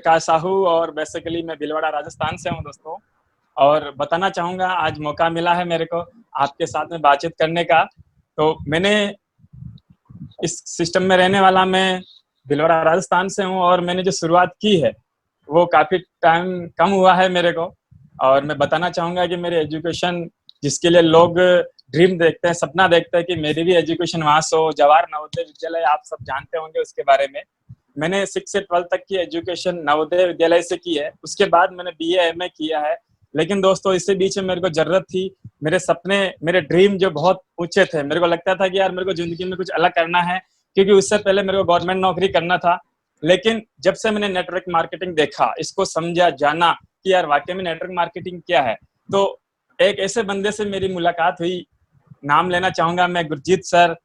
प्रकाश साहू और बेसिकली मैं भीलवाड़ा राजस्थान से हूँ दोस्तों। और बताना चाहूँगा आज मौका मिला है मेरे को आपके साथ में बातचीत करने का। तो मैंने इस सिस्टम में रहने वाला मैं भीलवाड़ा राजस्थान से हूँ और मैंने जो शुरुआत की है वो काफ़ी टाइम कम हुआ है मेरे को। और मैं बताना चाहूँगा कि मेरी एजुकेशन जिसके लिए लोग ड्रीम देखते हैं, सपना देखते हैं कि मेरी भी एजुकेशन वहाँ से हो, जवाहर नवोदय विद्यालय आप सब जानते होंगे उसके बारे में। मैंने 6 से 12 तक की एजुकेशन नवोदय विद्यालय से की है। उसके बाद मैंने बीए एमए किया है। लेकिन दोस्तों इसी बीच में मेरे को जरूरत थी, मेरे सपने मेरे ड्रीम जो बहुत ऊंचे थे, मेरे को लगता था कि यार मेरे को जिंदगी में कुछ अलग करना है, क्योंकि उससे पहले मेरे को गवर्नमेंट नौकरी करना था। लेकिन जब से मैंने नेटवर्क मार्केटिंग देखा, इसको समझा जाना कि यार वाकई में नेटवर्क मार्केटिंग क्या है, तो एक ऐसे बंदे से मेरी मुलाकात हुई, नाम लेना चाहूंगा मैं, गुरजीत सर,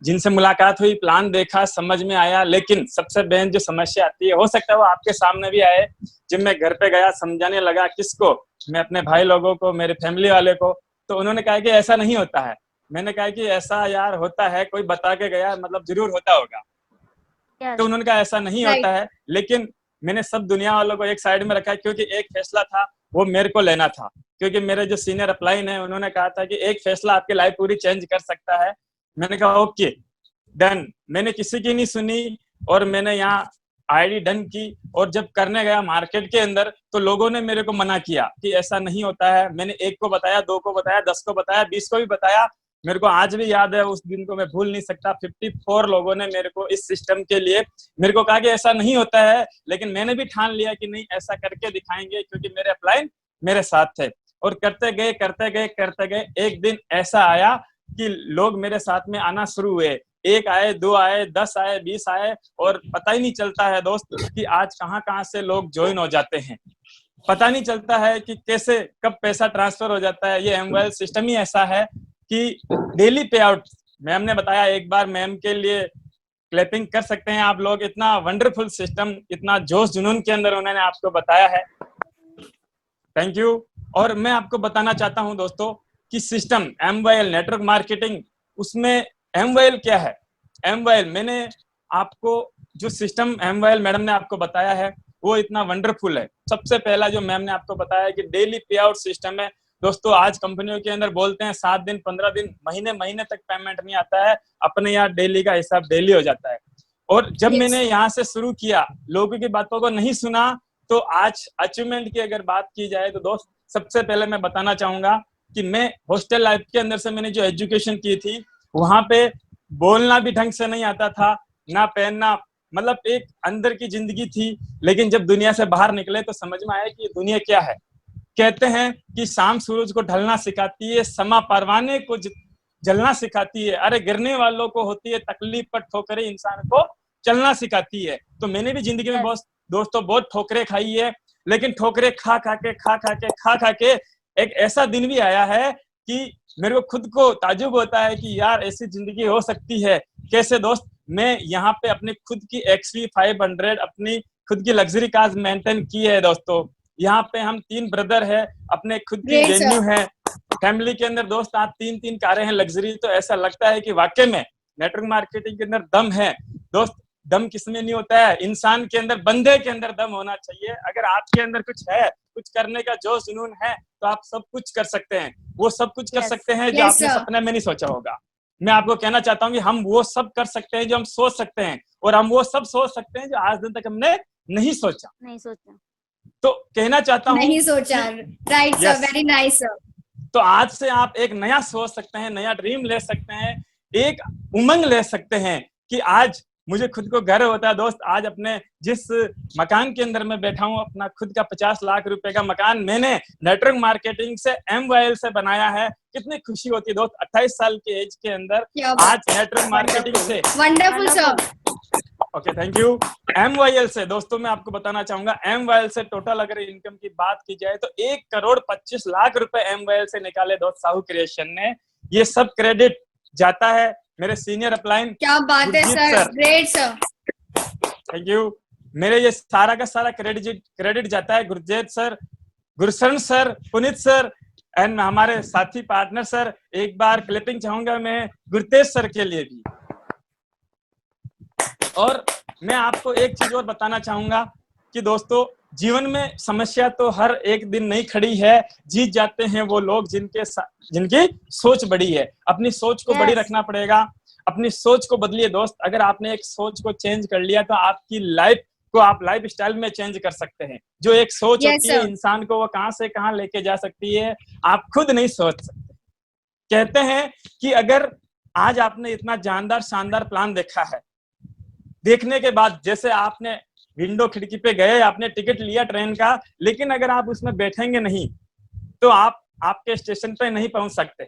जिनसे मुलाकात हुई, प्लान देखा, समझ में आया। लेकिन सबसे मेन जो समस्या आती है, हो सकता है वो आपके सामने भी आए, जब मैं घर पे गया समझाने लगा, किसको, मैं अपने भाई लोगों को, मेरे फैमिली वाले को, तो उन्होंने कहा कि ऐसा नहीं होता है। मैंने कहा कि ऐसा यार होता है, कोई बता के गया, मतलब जरूर होता होगा। तो उन्होंने कहा ऐसा नहीं होता है। लेकिन मैंने सब दुनिया वालों को एक साइड में रखा, क्योंकि एक फैसला था वो मेरे को लेना था। क्योंकि मेरे जो सीनियर अपलाइन है उन्होंने कहा था कि एक फैसला आपकी लाइफ पूरी चेंज कर सकता है। मैंने कहा ओके डन। मैंने किसी की नहीं सुनी और मैंने यहाँ आईडी डन की। और जब करने गया मार्केट के अंदर तो लोगों ने मेरे को मना किया कि ऐसा नहीं होता है। मैंने 1 को बताया, 2 को बताया, 10 को बताया, 20 को भी बताया। मेरे को आज भी याद है, उस दिन को मैं भूल नहीं सकता। 54 लोगों ने मेरे को इस सिस्टम के लिए मेरे को कहा कि ऐसा नहीं होता है। लेकिन मैंने भी ठान लिया कि नहीं, ऐसा करके दिखाएंगे, क्योंकि मेरे अपलाइन मेरे साथ थे। और करते गए करते गए करते गए, एक दिन ऐसा आया कि लोग मेरे साथ में आना शुरू हुए। 1 आए, 2 आए, 10 आए, 20 आए, और पता ही नहीं चलता है दोस्त कि आज कहाँ कहाँ से लोग ज्वाइन हो जाते हैं। पता नहीं चलता है कि कैसे कब पैसा ट्रांसफर हो जाता है। ये एमवाइल सिस्टम ही ऐसा है कि डेली पे आउट। मैम ने बताया, एक बार मैम के लिए क्लैपिंग कर सकते हैं आप लोग। इतना वंडरफुल सिस्टम, इतना जोश जुनून के अंदर उन्होंने आपको बताया है। Thank you. और मैं आपको बताना चाहता हूं दोस्तों कि सिस्टम एमवाइल नेटवर्क मार्केटिंग, उसमें एमवाइल क्या है। एमवाइल मैंने आपको जो सिस्टम एमवाइल मैडम ने आपको बताया है वो इतना वंडरफुल है। सबसे पहला जो मैम ने आपको बताया कि डेली पे आउट सिस्टम है। दोस्तों आज कंपनियों के अंदर बोलते हैं 7 दिन, 15 दिन, महीने महीने तक पेमेंट नहीं आता है। अपने यहाँ डेली का हिसाब डेली हो जाता है। और जब मैंने यहाँ से शुरू किया, लोगों की बातों को नहीं सुना, तो आज अचीवमेंट की अगर बात की जाए तो दोस्त सबसे पहले मैं बताना चाहूंगा कि मैं हॉस्टल लाइफ के अंदर से मैंने जो एजुकेशन की थी, वहां पे बोलना भी ढंग से नहीं आता था, ना पहनना, मतलब एक अंदर की जिंदगी थी। लेकिन जब दुनिया से बाहर निकले तो समझ में आया कि ये दुनिया क्या है। कहते हैं कि शाम सूरज को ढलना सिखाती है, समा परवाने को जलना सिखाती है, अरे गिरने वालों को होती है तकलीफ, पर ठोकरें इंसान को चलना सिखाती है। तो मैंने भी जिंदगी में बहुत दोस्तों बहुत ठोकरें खाई है। लेकिन ठोकरें खा खा के एक ऐसा दिन भी आया है कि मेरे को खुद को ताजुब होता है कि यार ऐसी जिंदगी हो सकती है। कैसे दोस्त, मैं यहाँ पे अपनी खुद की XV500 अपनी खुद की लग्जरी कार मेंटेन की है दोस्तों। यहाँ पे हम 3 ब्रदर है, अपने खुद की वेन्यू है फैमिली के अंदर। दोस्त आप 3 कारें हैं लग्जरी। तो ऐसा लगता है कि वाकई में नेटवर्क मार्केटिंग के अंदर दम है दोस्त। दम किसमें नहीं होता है, इंसान के अंदर, बंदे के अंदर दम होना चाहिए। अगर आपके अंदर कुछ है, कुछ करने का जोश जुनून है, तो आप सब कुछ कर सकते हैं। वो सब कुछ कर सकते हैं जो आपने सपने में नहीं सोचा होगा। मैं आपको कहना चाहता हूँ कि हम वो सब कर सकते हैं जो हम सोच सकते हैं, और हम वो सब सोच सकते हैं जो आज दिन तक हमने नहीं सोचा। तो कहना चाहता हूँ नहीं सोचा। Right sir, very nice sir. तो आज से आप एक नया सोच सकते हैं, नया ड्रीम ले सकते हैं, एक उमंग ले सकते हैं कि आज मुझे खुद को गर्व होता है दोस्त। आज अपने जिस मकान के अंदर मैं बैठा हूँ, अपना खुद का 50 लाख रुपए का मकान मैंने नेटवर्क मार्केटिंग से एमवाइल से बनाया है। कितनी खुशी होती है दोस्त, 28 साल के एज के अंदर आज नेटवर्क मार्केटिंग से। Wonderful sir. Okay thank you. MYL से दोस्तों मैं आपको बताना चाहूंगा, एमवाईएल से टोटल अगर इनकम की बात की जाए तो 1,25,00,000 रुपए एमवाईएल से निकाले दोस्त साहू क्रिएशन ने। ये सब क्रेडिट जाता है मेरे सीनियर अपलाइन। क्या बात है sir, great sir. Thank you. मेरे ये सारा का सारा क्रेडिट जाता है Gurjeet sir, Gursharan sir, Puneet sir and हमारे साथी पार्टनर सर। एक बार क्लिपिंग चाहूंगा मैं गुरतेज सर के लिए भी। और मैं आपको एक चीज और बताना चाहूंगा कि दोस्तों जीवन में समस्या तो हर एक दिन नहीं खड़ी है, जीत जाते हैं वो लोग जिनकी सोच बड़ी है। अपनी सोच को बड़ी रखना पड़ेगा, अपनी सोच को बदलिए दोस्त। अगर आपने एक सोच को चेंज कर लिया तो आपकी लाइफ को आप लाइफ स्टाइल में चेंज कर सकते हैं। जो एक सोच Yes, होती है sir. इंसान को, वो कहां से कहां लेके जा सकती है आप खुद नहीं सोच सकते। कहते हैं कि अगर आज आपने इतना जानदार शानदार प्लान देखा है, देखने के बाद जैसे आपने विंडो खिड़की पे गए, आपने टिकट लिया ट्रेन का, लेकिन अगर आप उसमें बैठेंगे नहीं तो आप आपके स्टेशन पे नहीं पहुंच सकते।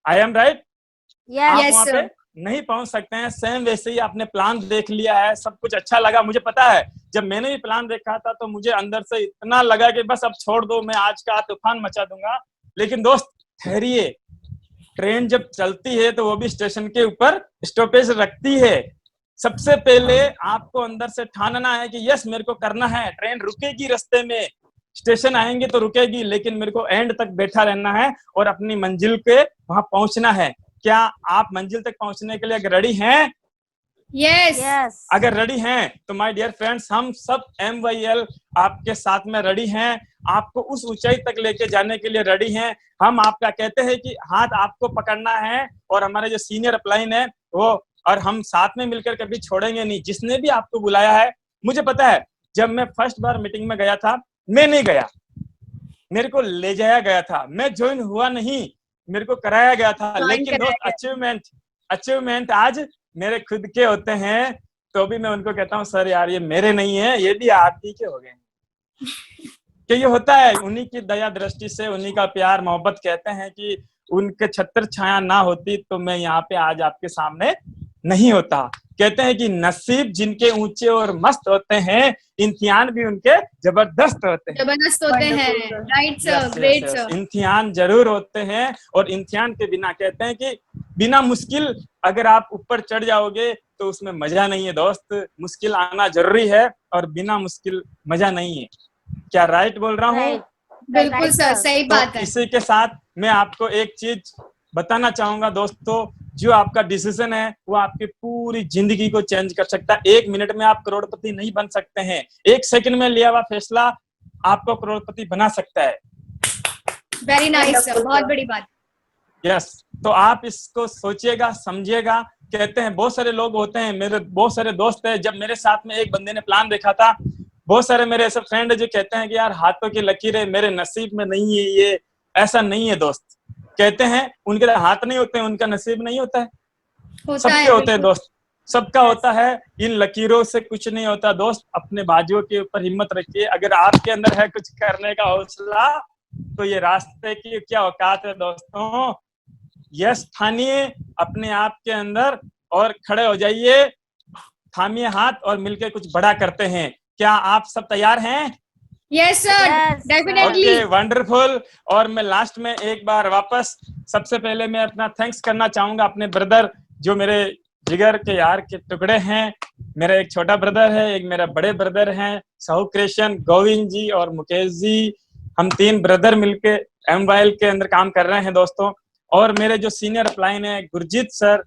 I am right? आप Yes, वहां sir. पे नहीं पहुंच सकते हैं। सेम वैसे ही आपने प्लान देख लिया है, सब कुछ अच्छा लगा। मुझे पता है जब मैंने भी प्लान देखा था तो मुझे अंदर से इतना लगा कि बस अब छोड़ दो, मैं आज का तूफान मचा दूंगा। लेकिन दोस्त ठहरिए, ट्रेन जब चलती है तो वो भी स्टेशन के ऊपर स्टॉपेज रखती है। सबसे पहले आपको अंदर से ठानना है कि यस मेरे को करना है। ट्रेन रुकेगी रास्ते में, स्टेशन आएंगे तो रुकेगी, लेकिन मेरे को एंड तक बैठा रहना है और अपनी मंजिल के वहां पहुंचना है। क्या आप मंजिल तक पहुंचने के लिए रेडी हैं? Yes. अगर रेडी हैं तो माय डियर फ्रेंड्स, हम सब MYL आपके साथ में रेडी हैं, आपको उस ऊंचाई तक लेके जाने के लिए रेडी हैं। हम आपका कहते हैं कि हाथ आपको पकड़ना है और हमारे जो सीनियर अपलाइन है वो, और हम साथ में मिलकर कभी छोड़ेंगे नहीं। जिसने भी आपको बुलाया है, मुझे पता है जब मैं फर्स्ट बार मीटिंग में गया था, मैं नहीं गया, मेरे को ले जाया गया था, मैं ज्वाइन हुआ नहीं, मेरे को कराया गया था। लेकिन दोस्त अचीवमेंट आज मेरे खुद के होते हैं, तो भी मैं उनको कहता हूँ सर यार ये मेरे नहीं है, ये भी आप ही के हो गए। कि ये होता है उन्हीं की दया दृष्टि से, उन्हीं का प्यार मोहब्बत। कहते हैं कि उनके छत्र छाया ना होती तो मैं यहाँ पे आज आपके सामने नहीं होता। कहते हैं कि नसीब जिनके ऊंचे और मस्त होते हैं, इम्तिहान भी उनके जबरदस्त होते हैं। जबरदस्त होते हैं। Right sir, great sir. इम्तिहान जरूर होते हैं, और इम्तिहान के बिना कहते हैं कि बिना मुश्किल अगर आप ऊपर चढ़ जाओगे तो उसमें मजा नहीं है दोस्त। मुश्किल आना जरूरी है और बिना मुश्किल मजा नहीं है। क्या राइट बोल रहा हूँ? बिल्कुल सर, सही बात है। इसी के साथ मैं आपको एक चीज बताना चाहूंगा दोस्तों, जो आपका डिसीजन है वो आपकी पूरी जिंदगी को चेंज कर सकता है। 1 मिनट में आप करोड़पति नहीं बन सकते हैं, 1 सेकंड में लिया हुआ फैसला आपको करोड़पति बना सकता है। वेरी नाइस सर, बहुत बड़ी बात। यस, तो आप इसको सोचिएगा, समझिएगा। कहते हैं बहुत सारे लोग होते हैं, मेरे बहुत सारे दोस्त हैं, जब मेरे साथ में एक बंदे ने प्लान देखा था, बहुत सारे मेरे ऐसे फ्रेंड है जो कहते हैं कि यार हाथों की लकीरें मेरे नसीब में नहीं है, ये ऐसा नहीं है दोस्त। कहते हैं उनके हाथ नहीं होते हैं, उनका नसीब नहीं होता है, सबके होते हैं दोस्त, सबका होता है। इन लकीरों से कुछ नहीं होता दोस्त। अपने बाजुओं के ऊपर हिम्मत रखिए। अगर आपके अंदर है कुछ करने का हौसला, तो ये रास्ते की क्या औकात है दोस्तों। यस ठानिए अपने आप के अंदर और खड़े हो जाइए, थामिए हाथ और मिलकर कुछ बड़ा करते हैं। क्या आप सब तैयार हैं? Yes sir, definitely. Okay, wonderful. और मैं लास्ट में एक बार वापस सबसे पहले मैं अपना थैंक्स करना चाहूंगा अपने ब्रदर, जो मेरे जिगर के यार के टुकड़े हैं। मेरा एक छोटा ब्रदर है, एक मेरा बड़े ब्रदर हैं, साहू कृष्ण, गोविंद जी और मुकेश जी। हम 3 ब्रदर मिलके MYL के अंदर काम कर रहे हैं दोस्तों। और मेरे जो सीनियर अपलाइन है, Gurjeet sir,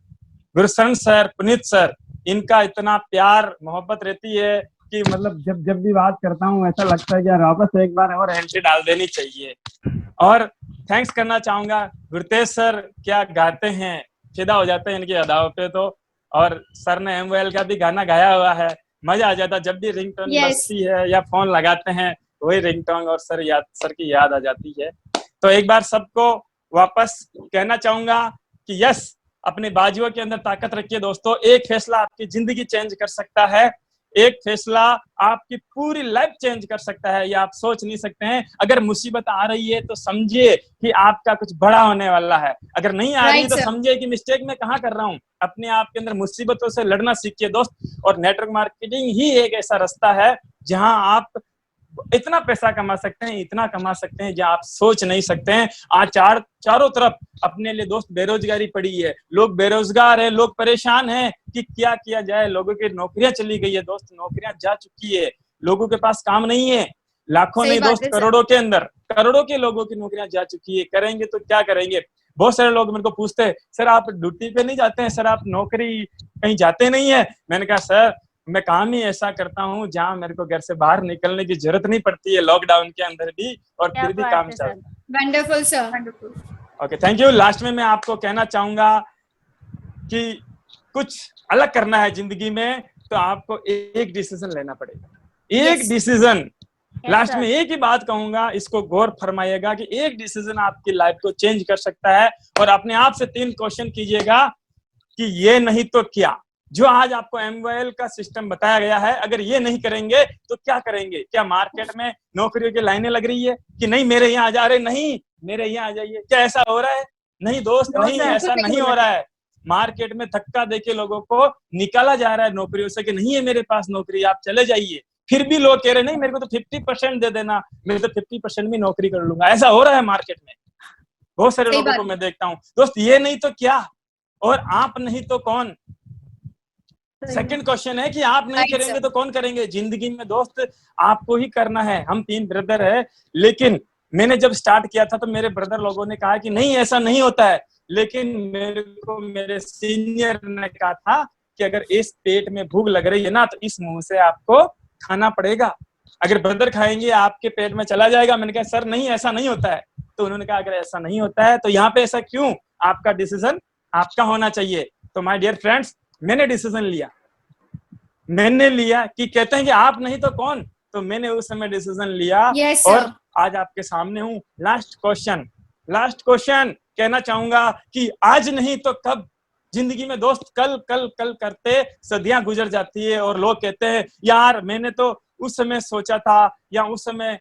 Gursharan sir, Puneet sir, इनका इतना प्यार मोहब्बत रहती है कि मतलब जब भी बात करता हूँ ऐसा लगता है कि यार वापस एक बार और एंट्री डाल देनी चाहिए। और थैंक्स करना चाहूंगा गुरतेज सर, क्या गाते हैं, फिदा हो जाते हैं इनकी अदाओं पे तो। और सर ने MYL का भी गाना गाया हुआ है, मजा आ जाता। जब भी रिंगटोन बजती है या फोन लगाते हैं वही रिंगटोन और सर की याद आ जाती है। तो एक बार सबको वापस कहना चाहूंगा कि यस, अपने बाजुओं के अंदर ताकत रखिए दोस्तों। एक फैसला आपकी जिंदगी चेंज कर सकता है, एक फैसला आपकी पूरी लाइफ चेंज कर सकता है, ये आप सोच नहीं सकते हैं। अगर मुसीबत आ रही है तो समझिए कि आपका कुछ बड़ा होने वाला है, अगर नहीं आ रही है तो समझिए कि मिस्टेक मैं कहाँ कर रहा हूँ। अपने आप के अंदर मुसीबतों से लड़ना सीखिए दोस्त। और नेटवर्क मार्केटिंग ही एक ऐसा रास्ता है जहां आप इतना पैसा कमा सकते हैं, इतना कमा सकते हैं जहां आप सोच नहीं सकते हैं। आज चारों तरफ अपने लिए दोस्त बेरोजगारी पड़ी है, लोग बेरोजगार है, लोग परेशान हैं कि क्या किया जाए। लोगों की नौकरियां चली गई है दोस्त, नौकरियां जा चुकी है, लोगों के पास काम नहीं है। लाखों नहीं दोस्त, करोड़ों के अंदर करोड़ों के लोगों की नौकरियां जा चुकी है। करेंगे तो क्या करेंगे। बहुत सारे लोग मेरे को पूछते हैं, सर आप ड्यूटी पे नहीं जाते हैं, सर आप नौकरी कहीं जाते नहीं है। मैंने कहा सर मैं काम ही ऐसा करता हूँ जहाँ मेरे को घर से बाहर निकलने की जरूरत नहीं पड़ती है, लॉकडाउन के अंदर भी, और फिर भी काम चल रहा है। Wonderful sir. Okay, thank you. Last में मैं आपको कहना चाहूंगा कि कुछ अलग करना है जिंदगी में तो आपको एक डिसीजन लेना पड़ेगा, एक डिसीजन। लास्ट में एक ही बात कहूंगा, इसको गौर फरमाइएगा कि एक डिसीजन आपकी लाइफ को चेंज कर सकता है। और अपने आप से 3 क्वेश्चन कीजिएगा कि ये नहीं तो क्या। जो आज आपको MOL का सिस्टम बताया गया है, अगर ये नहीं करेंगे तो क्या करेंगे? क्या मार्केट में नौकरियों की लाइनें लग रही है कि नहीं मेरे यहाँ आ जा रहे, नहीं मेरे यहाँ आ जाइए? क्या ऐसा हो रहा है? नहीं दोस्त, नहीं, ऐसा नहीं हो रहा है। मार्केट में धक्का देके लोगों को निकाला जा रहा है नौकरियों से कि नहीं है मेरे पास नौकरी, आप चले जाइए। फिर भी लोग कह रहे नहीं मेरे को तो 50% दे देना, मैं तो 50% भी नौकरी कर लूंगा। ऐसा हो रहा है मार्केट में, बहुत सारे लोगों को मैं देखता हूँ। दोस्त, ये नहीं तो क्या और आप नहीं तो कौन? सेकंड क्वेश्चन है कि आप नहीं करेंगे तो कौन करेंगे? जिंदगी में दोस्त आपको ही करना है। हम 3 ब्रदर है, लेकिन मैंने जब स्टार्ट किया था तो मेरे ब्रदर लोगों ने कहा कि नहीं ऐसा नहीं होता है, लेकिन मेरे को मेरे सीनियर ने कहा था कि अगर इस पेट में भूख लग रही है ना तो इस मुंह से आपको खाना पड़ेगा। अगर ब्रदर खाएंगे आपके पेट में चला जाएगा। मैंने कहा सर नहीं ऐसा नहीं होता है। तो उन्होंने कहा अगर ऐसा नहीं होता है तो यहाँ पे ऐसा क्यों? आपका डिसीजन आपका होना चाहिए। तो माय डियर फ्रेंड्स, मैंने डिसीजन लिया, मैंने लिया कि कहते हैं कि आप नहीं तो कौन, तो मैंने उस समय डिसीजन लिया। और आज आपके सामने हूँ। लास्ट क्वेश्चन कहना चाहूंगा कि आज नहीं तो कब। जिंदगी में दोस्त कल कल कल करते सदियां गुजर जाती है और लोग कहते हैं यार मैंने तो उस समय सोचा था, या उस समय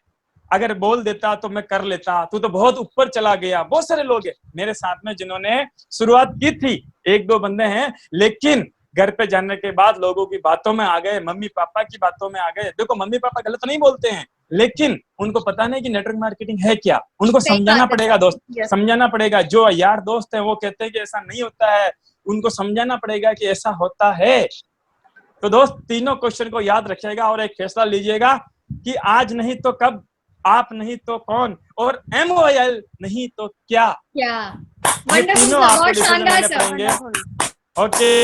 अगर बोल देता तो मैं कर लेता, तू तो बहुत ऊपर चला गया। बहुत सारे लोग हैं मेरे साथ में जिन्होंने शुरुआत की थी, 1-2 बंदे हैं, लेकिन घर पे जाने के बाद लोगों की बातों में आ गए, मम्मी पापा की बातों में आ गए। देखो मम्मी पापा गलत नहीं बोलते हैं, लेकिन उनको पता नहीं कि नेटवर्क मार्केटिंग है क्या। उनको समझाना पड़ेगा दोस्त, समझाना पड़ेगा। जो यार दोस्त है वो कहते हैं कि ऐसा नहीं होता है, उनको समझाना पड़ेगा कि ऐसा होता है। तो दोस्त तीनों क्वेश्चन को याद रखिएगा और एक फैसला लीजिएगा कि आज नहीं तो कब, आप नहीं तो कौन, और MOL नहीं तो क्या। ये तीनों आपको डिसीजन लेने पड़ेंगे। ओके।